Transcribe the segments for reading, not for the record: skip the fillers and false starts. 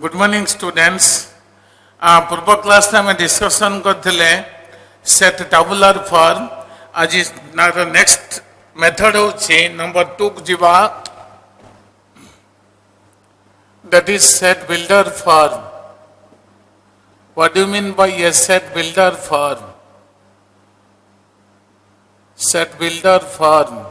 Good morning, students. पूर्व class में discussion करथिले सेट टेबुलर फॉर्म. आज नेक्स्ट मेथड होछि नंबर 2 को जीवा, that is set builder form. What do you mean by a set builder form? Set builder form.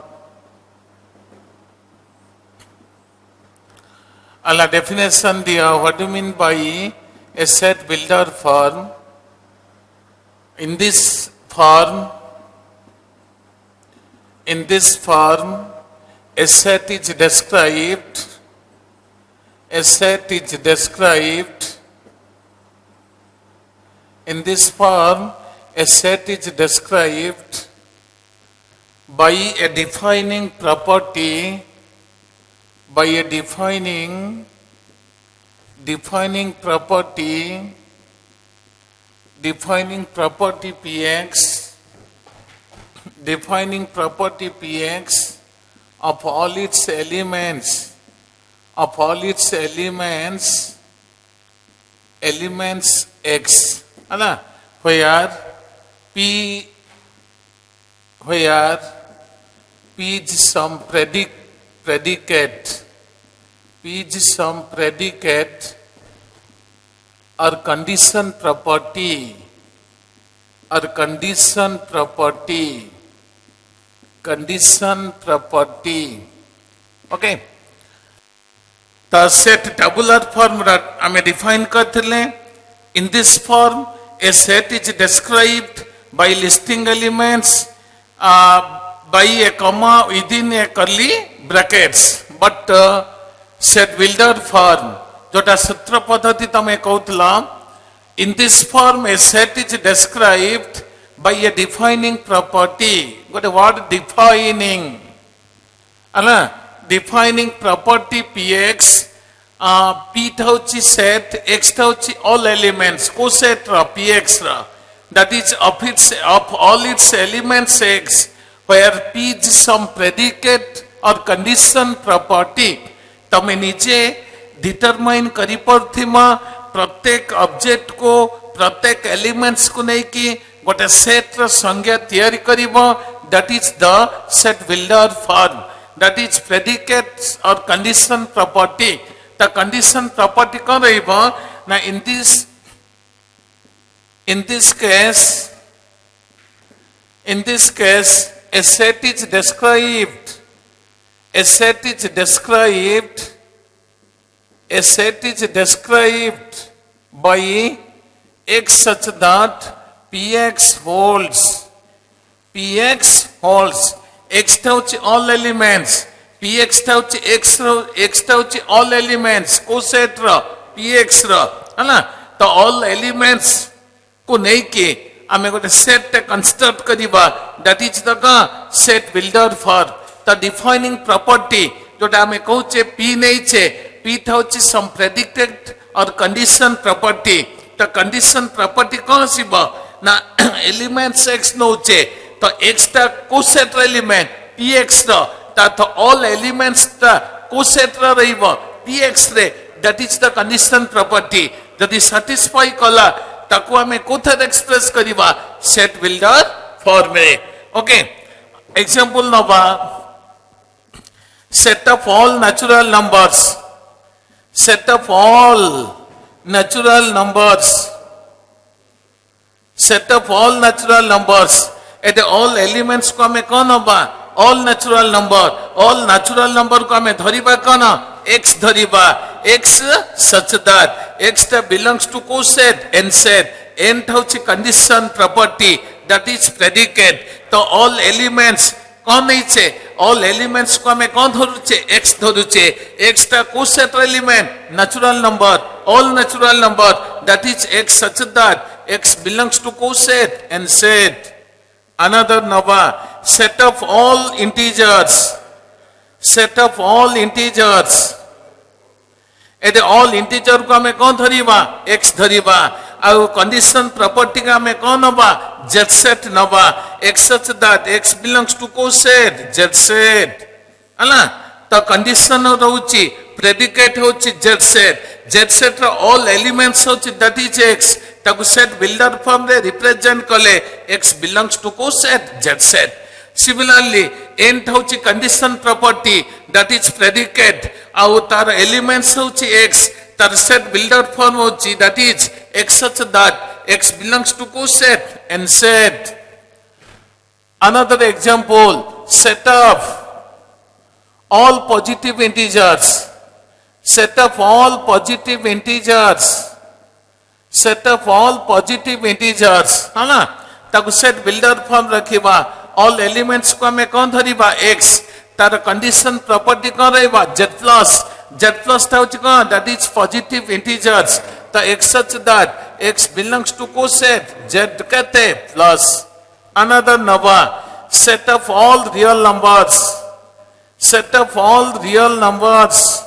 Allah definition दिया. What do you mean by a set builder form? In this form, a set is described. A set is described. In this form, a set is described by a defining property. By a defining property Px, defining property Px of all its elements, x, where P is some predicate or condition property. Okay. The set tabular form I define करथिले. In this form, a set is described by listing elements by a comma within a curly brackets. But set builder form, जोटा सूत्र पद्धति तमे कहूतला, in this form a set is described by a defining property. Got a word defining. Defining property Px, P thauchi set, X thauchi all elements. Ko set ra Px ra. That is of all its elements X, where P is some predicate or condition property. तमे नीचे determine करी पड़थिमा प्रत्येक object को, प्रत्येक elements को नहीं कि गोटे सेट र संज्ञा तैयारी करिवो. That is the set builder form. That is predicates or condition property. The condition property कौन रहिबो ना, in this case a set is described by X such that Px holds. X touch all elements. Px touch X touch all elements. को set ra Px ra, है ना. तो all elements को नहीं के आमे गोटे set टे construct करिबा. That is the set builder for the defining property. जोटा आमे कहूचे P नहीं छे, P थाउची some predicate or condition property. The condition property कौन सी बा ना, elements X नो छे तो X टा को set element Px रा, ता तो all elements टा को set रा रही बा Px रे. That is the condition property. यदि satisfy कला ताको आमे कोथर express करिबा set builder form में. Okay. Example नबा, set of all natural numbers. Set of all natural numbers. Set of all natural numbers. एते all elements को हमें कौन होबा, all natural number. All natural number को हमें धरिबा कौन, X धरिबा. X such that X belongs to co set, N set. N थाउची condition property, that is predicate. तो all elements कौन नहीं छे, all elements को हमें कौन धरुचे, X धरुचे. X टा को set element, natural number, all natural number, that is X such that X belongs to co set and set. Another nova, set of all integers. एते all integer को हमें कौन धरिबा, X धरिबा. आउ कंडीशन प्रॉपर्टी का हमें कौन होबा, Z set नबा. X such that X belongs to co set, Z set. अला तो कंडीशन रहउची, प्रेडिकेट होची Z set. Z set ର all elements होची that is X Taku set builder form रे represent कले X belongs to को set Z set. Similarly nth होची condition property that is predicate ଆଉ तार elements होची X तार set builder form होची that is X such that X belongs to को set and set. Another example, set of all positive integers. Set of all positive integers. Set of all positive integers. है ना? ताकु set builder form रखिबा. All elements को हमें कौन धरिबा? X. तार condition property कौन रहेबा? Z plus. Z plus था उची कौन? That is positive integers. तो X such that X belongs to को set Z कहते plus. Another Nava, set of all real numbers. Set of all real numbers.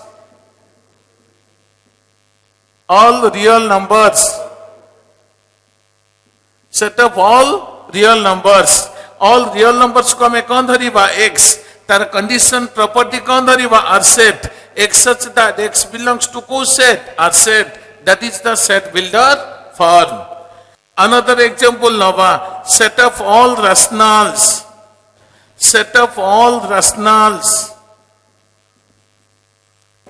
All real numbers. Set of all real numbers. All real numbers को हमें कौन धरिबा? X. तार condition property कौन धरिबा? R set. X such that X belongs to को set? R set. That is the set builder form. Another example Nava, set of all rationals. Set of all rationals.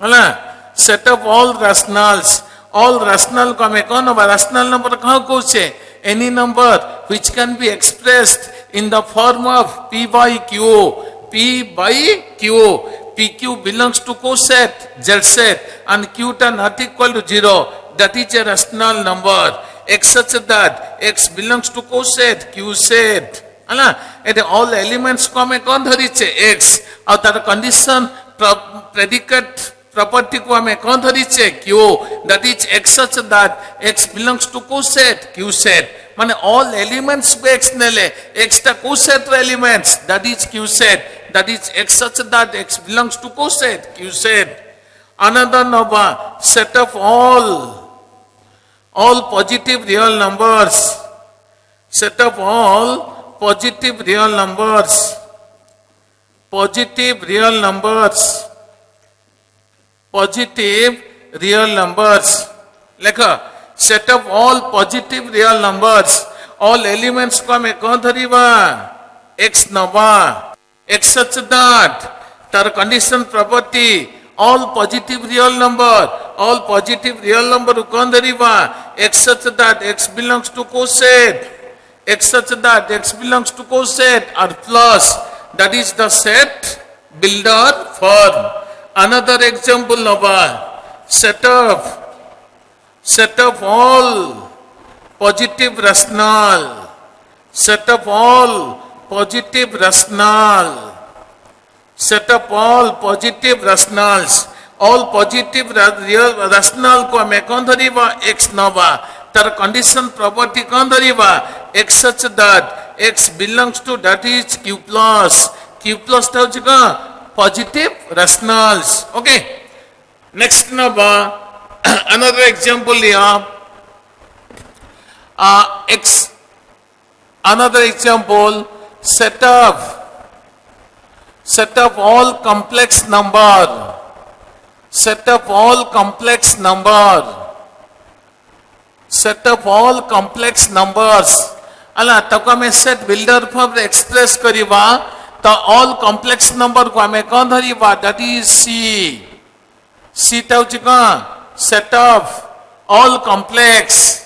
है ना? Set of all rationals. All rational को हमें कौन होगा? Rational number कहाँ को से? Any number which can be expressed in the form of P by Q. P by Q. PQ belongs to co set Z set and Q not equal to 0. That is a rational number. X such that X belongs to co set Q set. है ना? ये all elements को हमें कौन धरी चे? X. और तार condition predicate property को हमें कौन धरी चे? Q. That is X such that X belongs to co set Q set. माने all elements को X ने ले. X टा co set elements. That is Q set. That is X such that X belongs to co set Q set. Another Nava, set of all positive real numbers. Set of all positive real numbers. Positive real numbers. Positive real numbers. लेखा set of all positive real numbers. All elements को हमें कौन धरिबा? X नवा. X such that तार condition property all positive real number. All positive real number को कौन धरिबा? X such that X belongs to co set. X such that X belongs to co set or plus. That is the set builder form. Another example Nava, set of all positive rational. Set of all positive rational. Set of all positive rationals. All positive real rational को हमें कौन धरिबा? X नवा. तार condition property कौन धरिबा? X such that X belongs to that is Q plus. Q plus था उची का positive rationals. Okay. Next नवा another example लिया. X. Another example, set of all complex number. Set of all complex number. Set of all complex numbers. अला तक हमें set builder form express करिबा तो all complex number को हमें कौन धरिबा? That is C. C ताउची का set of all complex.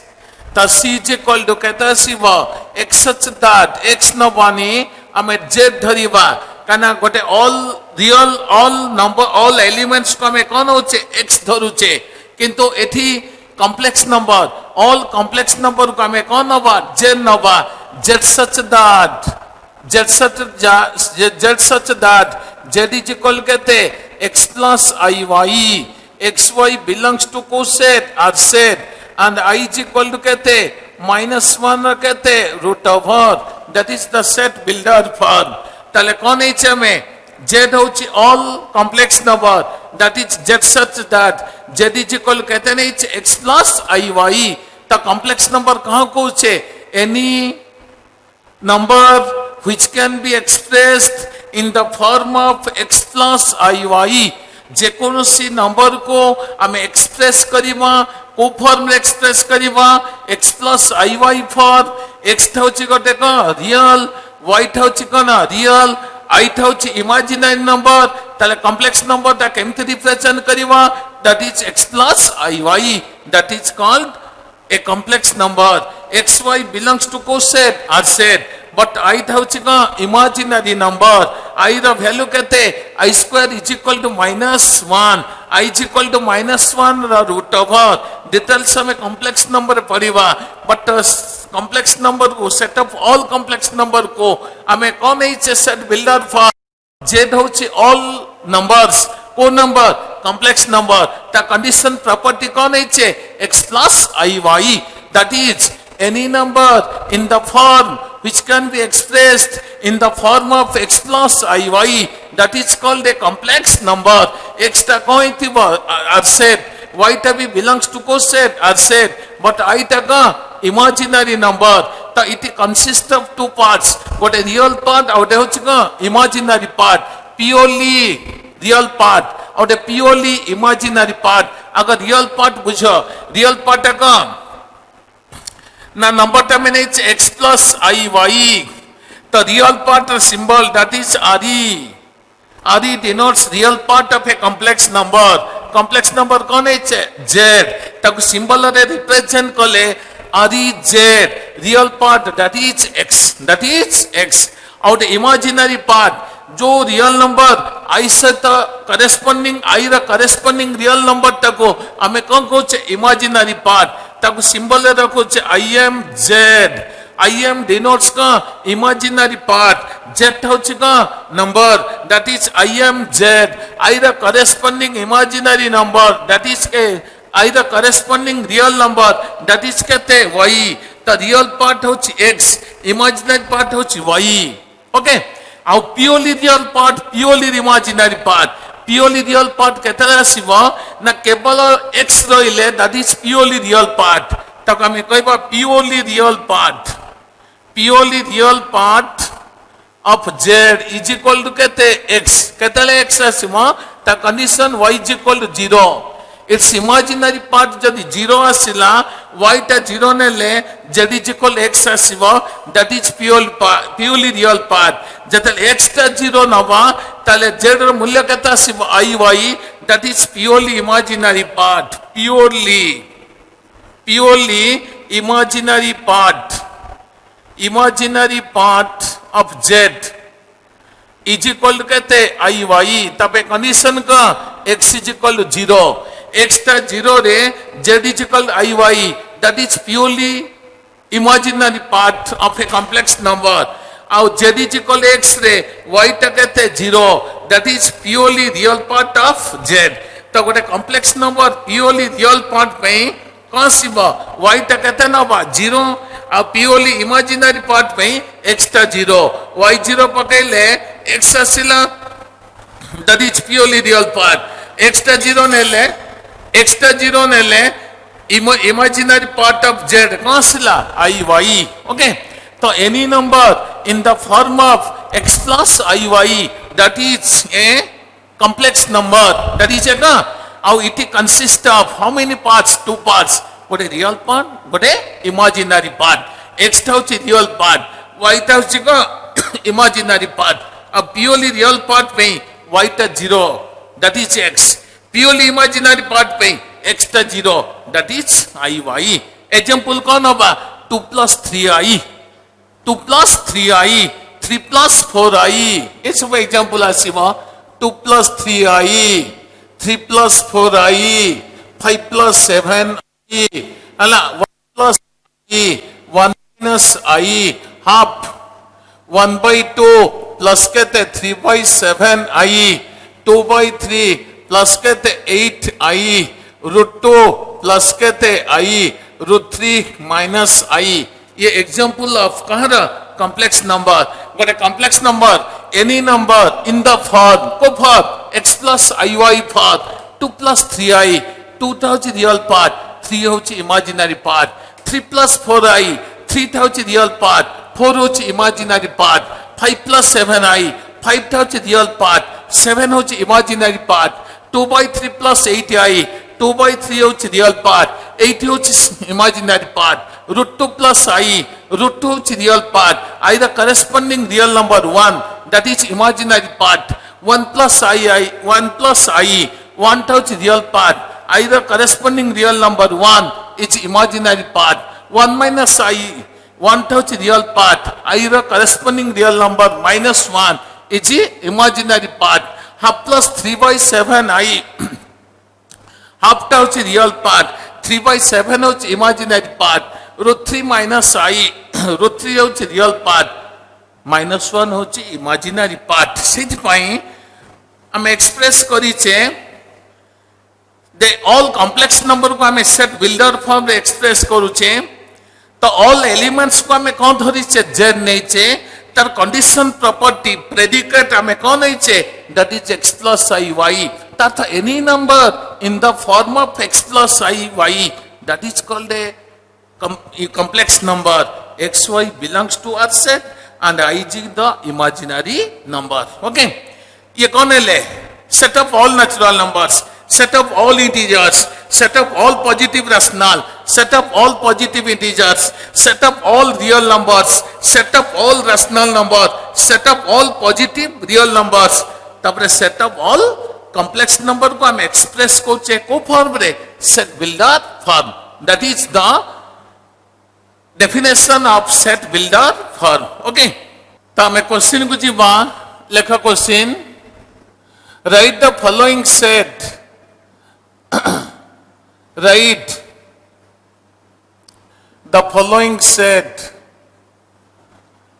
तो C जे कॉल डो कहता है सी वो X such that X न बानी हमें Z धरिबा काना गोटे all real all number all elements को हमें कौन होचे? X धरुचे किंतु एथी complex number all complex number को हमें कौन नवा? Z नवा. Z such that Z such that Z is equal कहते X plus IY. XY belongs to co set or set and I is equal to कहते -1 कहते root over. That is the set builder form. ताले कौन है में Z होची all complex number. That is Z such that Z is equal कहते नहीं X plus IY. तो complex number कहाँ को चे? Any number which can be expressed in the form of X plus IY. जेकोसी नंबर को आम एक्सप्रेस करिवा को फॉर्म रे एक्सप्रेस करिवा x plus I y for x थाउची गोटे को रियल y थाउची को ना रियल आई थाउची इमेजिनरी नंबर ताले कॉम्प्लेक्स नंबर ता केमति रिप्रेजेंट करिवा that is x plus I Y that is called a complex number. xy belongs to coset are said, but I थाउची का imaginary number. I ର value केते I square is equal to -1. I is equal to -1 ର root over. Details हमें complex number पढ़िवा, but complex number को set of all complex number को हमें कौन है set builder for z होची all numbers को number complex number the condition property कौन है x plus iy that is any number in the form which can be expressed in the form of x plus iy that is called a complex number. x ta कौन थी are said, y ta भी belongs to coset are said, but I ta का imaginary number. तो it consists of two parts, what a real part और होची का imaginary part, purely real part और purely imaginary part. अगर real part बुझो real part का ना नंबर टर्मिनेट्स x प्लस आई वाई तो real part symbol that is R denotes real part of a complex number. Complex number कौन है z तक symbol रे रिप्रेजेंट कले R z real part that is x और imaginary part जो real number I सहित corresponding आई रा corresponding real number तको आमे कौन कहूचे इमेजिनरी पार्ट तको सिंबल रखुचे आई एम डिनोट्स का इमेजिनरी पार्ट जेड होची का number that is I M z i रा corresponding imaginary number that is के आई रा corresponding real number that is कहते वाई. द रियल पार्ट होची एक्स इमेजिनरी पार्ट होची वाई. ओके आउ purely real part purely imaginary part purely real part केतला आसीबो ना केवल x रहिले that is purely real part. तक हम कहबा purely real part of z is equal to केते x केतले x आसीबो ता condition y is equal to 0. It's imaginary part जदि 0 आसिला y ता 0 नेले z इज इक्वल x आसीबो that is purely real part. जतल x ता 0 नबा ताले z र मूल्य केता आसीबो i Y that is purely imaginary part. Purely imaginary part of z is equal to कहते आई वाई. तब कंडीशन का x is equal to 0 x ता 0 रे z is equal to I Y that is purely imaginary part of a complex number. आउ z is equal x रे y ता कहते 0 that is purely real part of z. तो गोटे complex number purely real part पे कौन सिबो y ता कहते ना 0 आ प्योरली इमेजिनरी पार्ट पे x ता 0 y 0 पकेले x आसिला that is purely real part. x ता 0 नेले imaginary part of z कौन आसिला आई वाई. ओके तो any number in the form of x plus iy that is a complex number, that is a how it consists of how many parts? Two parts. What a real part, what a imaginary part. X hauchi real part, y hauchi imaginary part. A purely real part पे y ta 0, that is x. Purely imaginary part पे x ta 0, that is iy. Example कौन होगा? 2 plus 3i, 2 plus 3i, 3 plus 4i. ये सब example आसीबा. 2 plus 3i, 3 plus 4i, 5 plus 7i, अला 1 plus i, 1 minus i, half, 1 by 2 plus कहते 3 by 7i, 2 by 3 plus कहते 8i, root 2 plus कहते i, root 3 minus i. ये example of कहाँ complex number. But a complex number, any number in the form, co-form, x plus iy form, 2 plus 3i, 2 hauchi real part, 3 hauchi imaginary part, 3 plus 4i, 3 hauchi real part, 4 hauchi imaginary part, 5 plus 7i, 5 hauchi real part, 7 hauchi imaginary part, 2/3 plus 8i. 2/3 is real part. 8 is imaginary part. √2 plus I. √2 is real part. I the corresponding real number 1. That is imaginary part. 1 plus I. 1 plus I. 1 is real part. I the corresponding real number 1 is imaginary part. 1 minus I. 1 is real part. I the corresponding real number minus 1 is imaginary part. Half plus 3/7i. Half is real part. 3/7 is imaginary part. √3 minus I. √3 is real part. minus 1 is imaginary part. ସେଥିପାଇଁ ଆମେ express କରିଛେ the all complex number को ଆମେ set builder form ରେ express କରୁଛେ तो all elements को ଆମେ कौन धरिछे z नैचे तार condition property predicate ଆମେ कौन नैचे that is x plus I y that any number in the form of x plus I y that is called a complex number. X y belongs to our set and I is the imaginary number. Okay, ये कौन है set of all natural numbers, set of all integers, set of all positive rational, set of all positive integers, set of all real numbers, set of all rational numbers, set of all positive real numbers, तापर set of all complex number को हम express कोचे को form रे set builder form. That is the definition of set builder form. Okay, तो हमें question को जीवा लेखा question. Write the following set. Write the following set.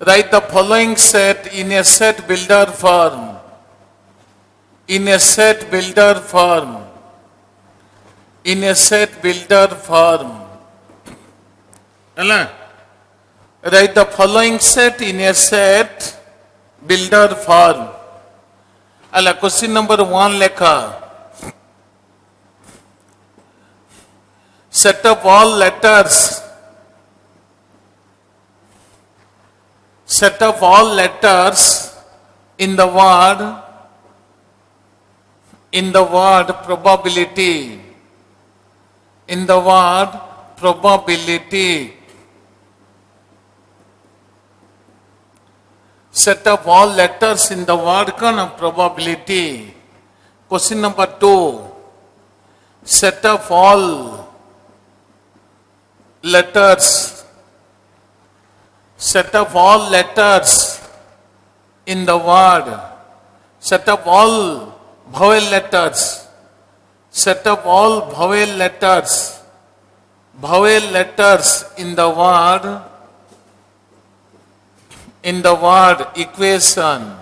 Write the following set in a set builder form. In a set builder form. In a set builder form. Write the following set in a set builder form. Question number 1 lekha. Set up all letters. Set up all letters in the word probability. In the word probability. Set up all letters in the word probability. Question number 2. Set up all letters. Set up all letters in the word. Set up all vowel letters. Set up all vowel letters. Vowel letters in the word. In the word equation.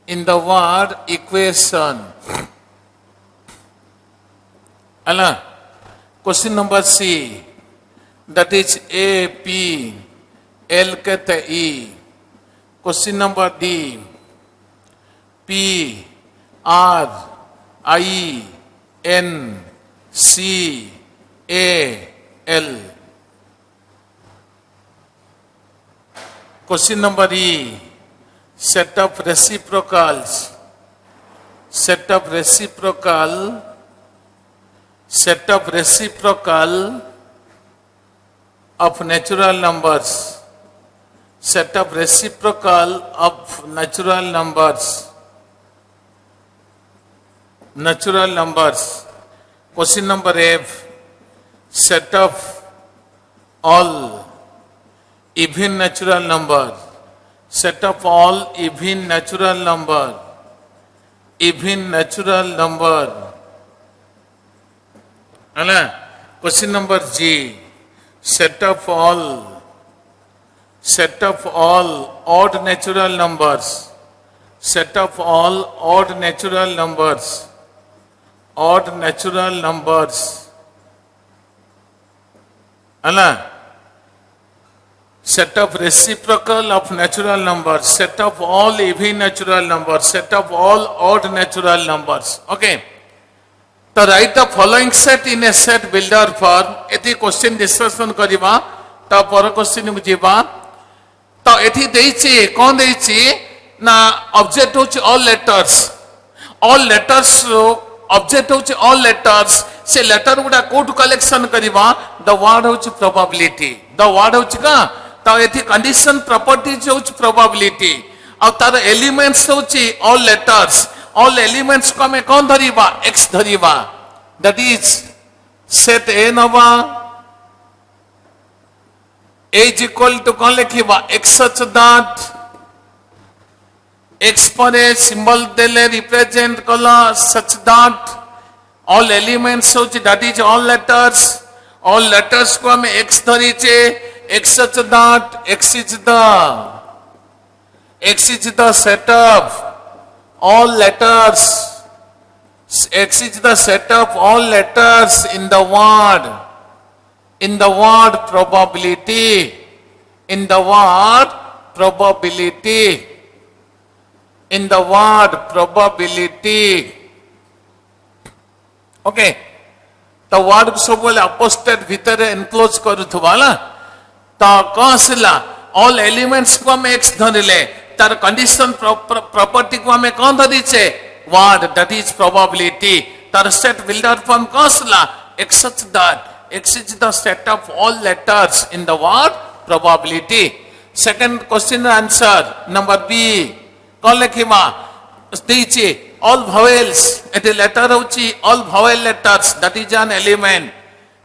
In the word equation. Question number C. That is A, P, L कहते E. Question number D. P, R, I, N, C, A, L. Question number E. Set of reciprocals. Set of reciprocal. Set of reciprocal of natural numbers. Set of reciprocal of natural numbers. Natural numbers. Question number F. Set of all even natural number. Set of all even natural number. Even natural number. Question number G. Set of all odd natural numbers. Set of all odd natural numbers. Odd natural numbers. Set of reciprocal of natural numbers. Set of all even natural numbers. Set of all odd natural numbers. Okay. तो write the following set in a set builder form. एथि question discussion करिबा तो पर question को जीवा तो एथि देछि कोन देछि ना ऑब्जेक्ट होछि all letters. all letters object होची all letters से letter गुडा कोट collection करिवा the word होची probability the word होची का तो एथि condition properties होची probability और तार elements होची all letters all elements को हमें कौन धरिवा x धरिवा that is set a नवा a is equal to कौन लिखिवा x such that x पर a symbol देले represent कला such that all elements होची that is all letters को हमें x धरीचे x such that x is the set of all letters x is the set of all letters in the word probability in the word probability okay the word सब बोले apostate भीतर enclose करूथबा ना तो कहसला all elements को हम x धरिले तार condition property को हमें कौन धरिचे word that is probability तार सेट बिल्डर फॉर्म कहसला x such that x is the set of all letters in the word probability second question answer number b कौन लिखिमा दीचे all vowels एते letter होची all vowel letters that is an element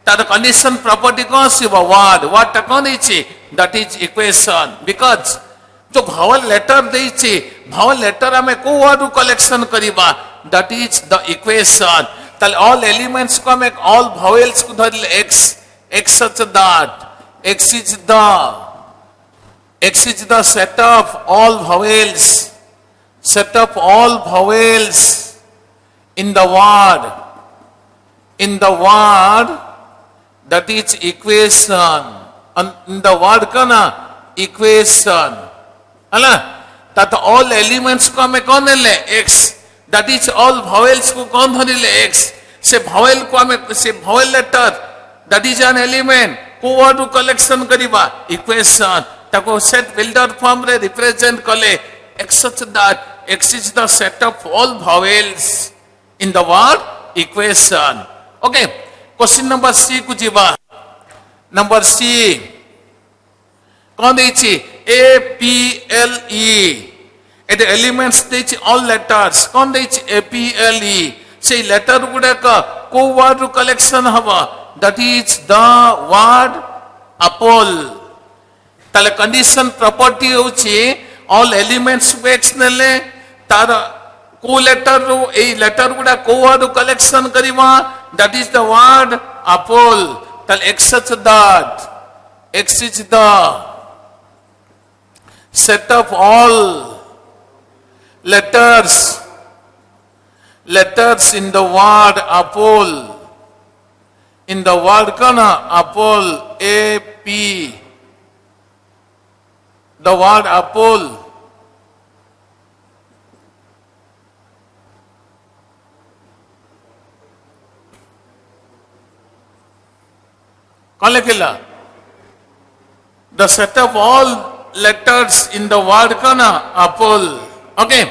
तार condition property कौन सी word टा कौन दीचे that is equation because जो vowel letter दीचे vowel letter हमें को word collection करिबा that is the equation ताल all elements को हमें all vowels को धरिले x such that x is the set of all vowels in the word that is equation in the word का ना equation अला तात all elements को हमें कौन ले x that is all vowels को कौन धरी ले x से vowel को हमें से vowel letter that is an element को word collection करिबा equation ताको set builder form रे represent कले x such that x is the set of all vowels in the word equation okay question number c को जीवा number c कौन देची a p l e एट elements देची all letters कौन देची a p l e से letter गुडे का को word collection हवा that is the word apple ताले condition property होची all elements को x नेले तार को letter रो ए letter गुडा को word collection करिवा that is the word apple ताल x such that x is the set of all letters in the word apple in the word kana apple a p the word apple कौन लिखेला the set of all letters in the word का ना apple okay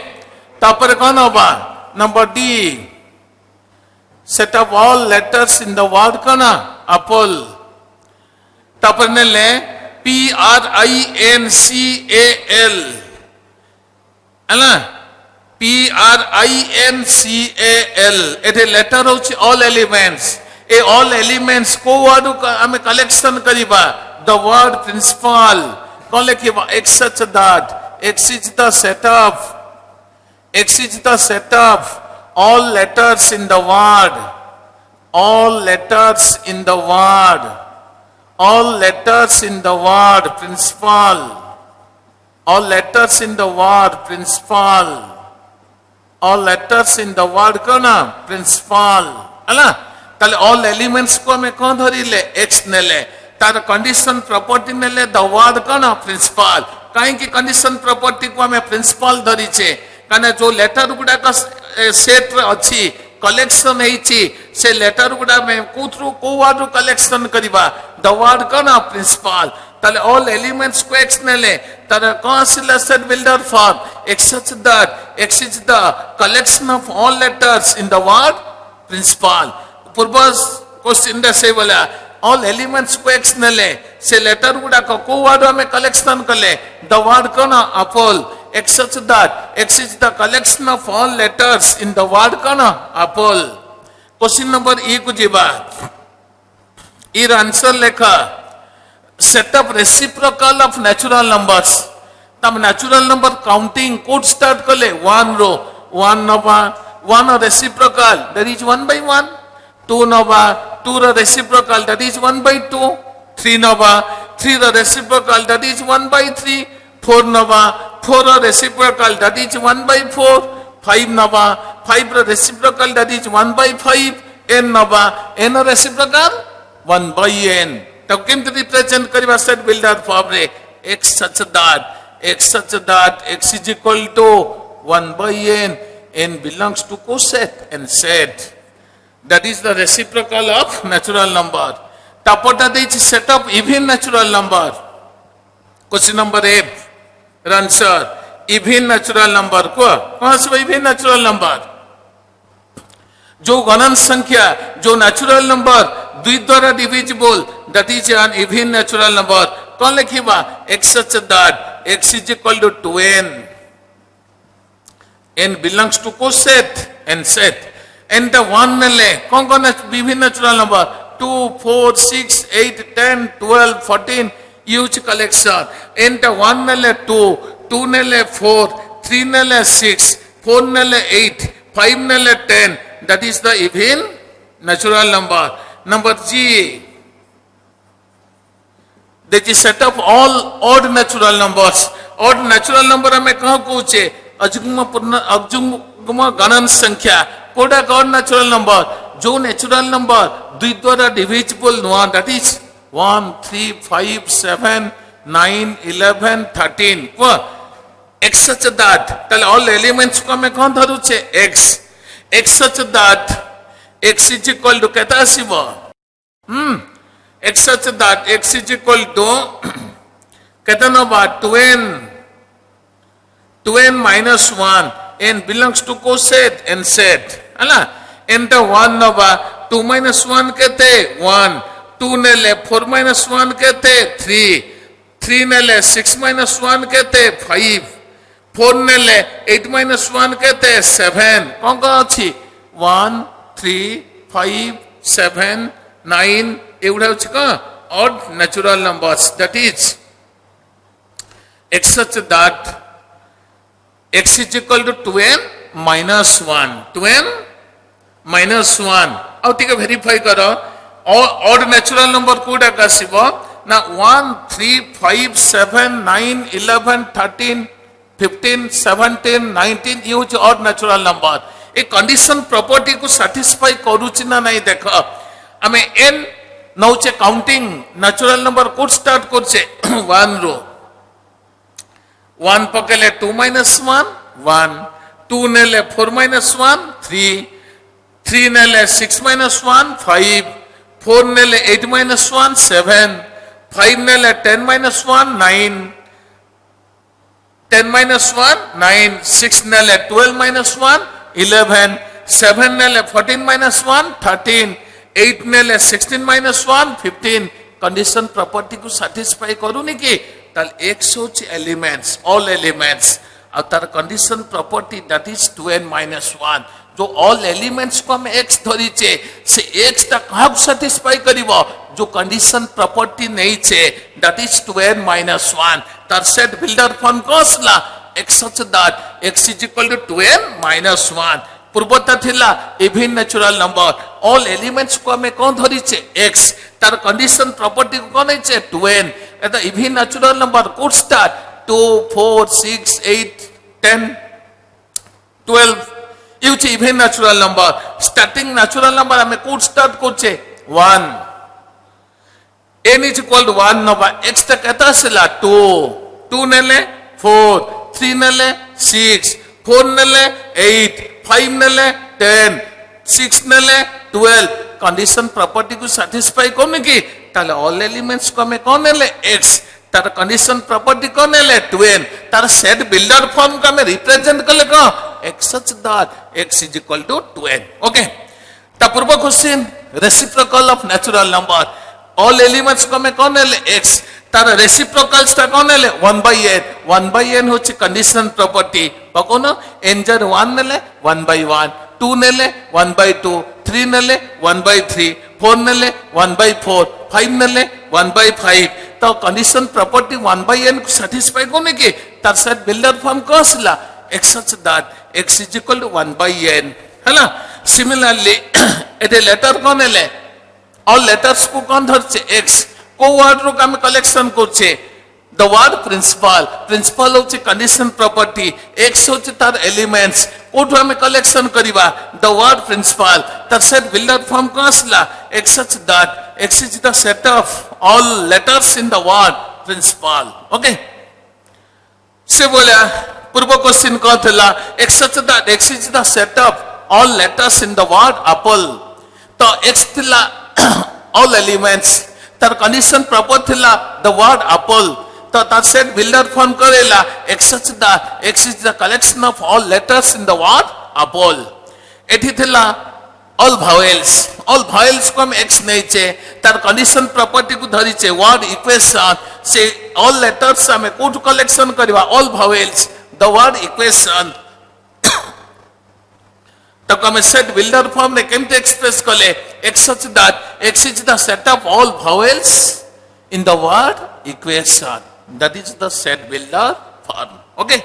तापर कौन होगा number d set of all letters in the word का ना apple तापर ने ले p r i n c a l है ना p r i n c a l Ete letter होची all elements ए all elements को word हमें collection करिबा the word principal कौन लिखिबा x such that x is the set of all letters in the word principal all letters in the word का ना principal अला ताले all elements को हमें कौन धरी ले x ने ले तार कंडीशन प्रॉपर्टी ने ले द वर्ड का ना प्रिंसिपल कहीं की कंडीशन प्रॉपर्टी को हमें प्रिंसिपल धरी छे कने जो लेटर गुडा का सेट अच्छी कलेक्शन हेची से लेटर गुडा में को थ्रू को वर्ड कलेक्शन करिबा द वर्ड का ना प्रिंसिपल ताले all elements को x नेले तारे कौन आसिला set builder form x such that x is the collection of all letters in the word principal पूर्व क्वेश्चन दे से बोला all elements को x नेले से लेटर गुड़ा को word में collection कले the word कौन apple x such that x is the collection of all letters in the word कौन apple क्वेश्चन नंबर E को जीवा ईर आंसर लेखा set up reciprocal of natural numbers तब natural number counting could start कले one row one नवा one reciprocal that is 1 by 1 2 नवा 2 reciprocal that is 1 by 2 3 नवा 3 reciprocal that is 1 by 3 4 नवा 4 reciprocal that is 1 by 4 5 नवा 5 reciprocal that is 1 by 5 n नवा n reciprocal 1 by n तब किंतु represent करिवा set builder form रे x such that x is equal to 1 by n belongs to coset and set that is the reciprocal of natural number tapota deich set of even natural number question number A answer even natural number को कौन से even natural number जो गणन संख्या जो natural number द्वि द्वारा divisible that is an even natural number कौन लिखिबा x such that x is equal to 2n n belongs to coset and set and the one नेले कौन कौन विभिन्न natural number 2 4 6 8 10 12 14 huge collection and the one नेले 2 2 नेले 4 3 नेले 6 4 नेले 8 5 नेले 10 that is the even natural number number G that is set of all odd natural numbers odd natural number हमें कहाँ कौचे अजुग्म गणन संख्या कोड़ा odd natural number जो natural number द्वि द्वारा divisible नुआ that is 1 3 5 7 9 11 13 वो x such that तले all elements को हमें कहाँ धरू चे x such that x is equal to कहता है सिवा x such that x is equal to कहता ना बात 2n minus 1 n belongs to coset and set है ना n तो 1 ना बात 2 minus 1 कहते 1 2 ने ले 4 minus 1 कहते 3 3 ने ले 6 minus 1 कहते 5 4 ने ले 8 minus 1 कहते 7 कौन कौन अच्छी 1 3 5 7 9 एवढा होची का odd natural numbers that is x such that x is equal to 2n minus 1 2n minus 1 ଆଉ ଟିକେ verify करो odd natural number कोडा का सिवा ना 1 3 5 7 9 11 13 15 17 19 ये होची odd natural number ए कंडीशन प्रॉपर्टी को सैटिस्फाई करूची ना नहीं देखो हमें n नौचे काउंटिंग नेचुरल नंबर कोड स्टार्ट करछे 1 रो 1 पकेले 2 minus 1 1 2 नेले 4 minus 1 3 3 नेले 6 minus 1 5 4 नेले 8 minus 1 7 5 नेले 10 minus 1 9 10 minus 1 9 6 नेले 12 minus 1 11 7 नेले 14 minus 1 13 8 नेले 16 minus 1 15 कंडीशन प्रॉपर्टी को सैटिस्फाई करूनी कि ताल x होची एलिमेंट्स ऑल एलिमेंट्स और तार condition property that is 2n minus 1 जो ऑल एलिमेंट्स को हम x धरी छे से x ता कहाँ को सैटिस्फाई करिवो जो कंडीशन प्रॉपर्टी नहीं छे दैट इज 2n minus 1 तार सेट बिल्डर फॉर्म कोसला x such that x is equal to 2n minus 1 पूर्वता थिला even natural number all elements को हमें कौन धरी छे x तार कंडीशन प्रॉपर्टी को कौन छे 2n एटा इवन नेचुरल नंबर कोड स्टार्ट 2 4 6 8 10 12 इउची even natural number starting natural number हमें कोड स्टार्ट करछे 1 n is equal to 1 number x ता कहता सिला 2 2 नेले 4 3 नेले 6 4 नेले 8 5 नेले 10 6 नेले 12 कंडीशन प्रॉपर्टी को सैटिस्फाई करने की ताले ऑल एलिमेंट्स को हमें कौन नेले x तार कंडीशन प्रॉपर्टी कौन है 2n तार सेट बिल्डर फॉर्म का में रिप्रेजेंट कले को x such that x is equal to 2n okay ता पूर्व question reciprocal of natural number all elements को में कौन है x तार रेसिप्रोकल्स ता कौन है 1/n होची कंडीशन प्रॉपर्टी बकोनो n जर 1 नेले 1/1 2 नेले 1/2 3 नेले 1/3 4 नेले 1/4 5 नेले 1/5 तो कंडीशन प्रॉपर्टी 1/n को सैटिस्फाई कोने के तार सेट बिल्डर फॉर्म कोसला x such that x is equal to 1/n है ना सिमिलरली एटे लेटर कौन है ऑल लेटर्स को कौन धरছে x को वर्ड रो का में कलेक्शन करছে the word principal होची कंडीशन प्रॉपर्टी x होची तार एलिमेंट्स कोठो हमें कलेक्शन करिबा the word principal तार सेट बिल्डर फॉर्म कोसला x such that x is the set of all letters in the word principal okay से बोला पूर्व क्वेश्चन को थला x such that x is the set of all letters in the word apple तो x थिला all elements तार condition proper थिला the word apple तो तार सेट बिल्डर फॉर्म करेला x such that x is the collection of all letters in the word apple एठी थिला all vowels को हम x नहीं चे तार कंडीशन प्रॉपर्टी को धरी चे word equation से all letters हमें कोड कलेक्शन करिवा all vowels the word equation तो कमें सेट बिल्डर फॉर्म ने केमते एक्सप्रेस कले x such that x is the set of all vowels in the word equation that is the set builder form okay